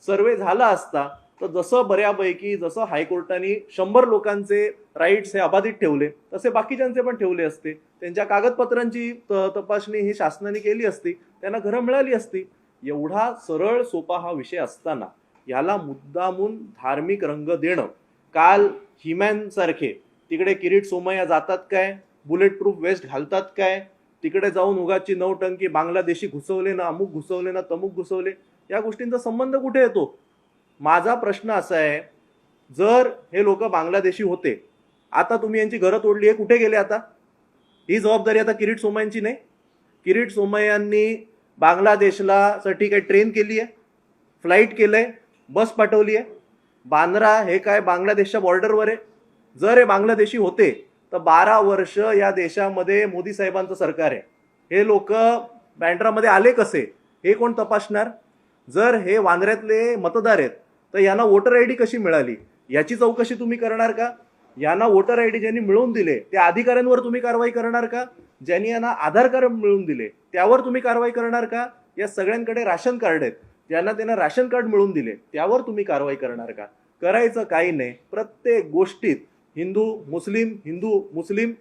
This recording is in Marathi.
सर्वे झाला असता तर जसं बऱ्यापैकी जसं हायकोर्टाने 100 लोकांचे राईट्स हे अबाधित ठेवले तसे बाकीच्यांचे पण ठेवले असते. त्यांच्या कागदपत्रांची तपासणी ही शासनाने केली असती, त्यांना घरं मिळाली असती. एवढा सरळ सोपा हा विषय असताना याला मुद्दामून धार्मिक रंग देणं. काल हिमॅन सारखे तिकडे किरीट सोमय्या जातात काय, बुलेट प्रूफ वेस्ट घालतात काय, तिकडे जाऊन उगाची नौटंकी बांगलादेशी घुसवले ना, अमुक घुसवले ना, तमुक घुसवले, या गोष्टींचा संबंध कुठे येतो? माझा प्रश्न असा आहे, जर हे लोक बांगलादेशी होते, आता तुम्ही यांची घरं तोडली आहे, कुठे गेले आता? ही जबाबदारी आता किरीट सोमय्यांची नाही? किरीट सोमय्यांनी बांगलादेशला साठी काही ट्रेन केली आहे, फ्लाईट केलंय, बस पाठवली आहे? बांद्रा हे काय बांगलादेशच्या बॉर्डरवर आहे? जर हे बांगलादेशी होते तर 12 वर्ष या देशामध्ये मोदी साहेबांचं सरकार आहे. हे लोक बँड्रामध्ये आले कसे हे कोण तपासणार? जर हे वांद्र्यातले मतदार आहेत तर यांना वोटर आय डी कशी मिळाली याची चौकशी तुम्ही करणार का? यांना वोटर आय डी ज्यांनी मिळवून दिले त्या अधिकाऱ्यांवर तुम्ही कारवाई करणार का? ज्यांनी यांना आधार कार्ड मिळवून दिले त्यावर तुम्ही कारवाई करणार का? या सगळ्यांकडे राशन कार्ड आहेत, ज्यांना त्यांना राशन कार्ड मिळवून दिले त्यावर तुम्ही कारवाई करणार का? करायचं काही नाही. प्रत्येक गोष्टीत हिंदू मुस्लिम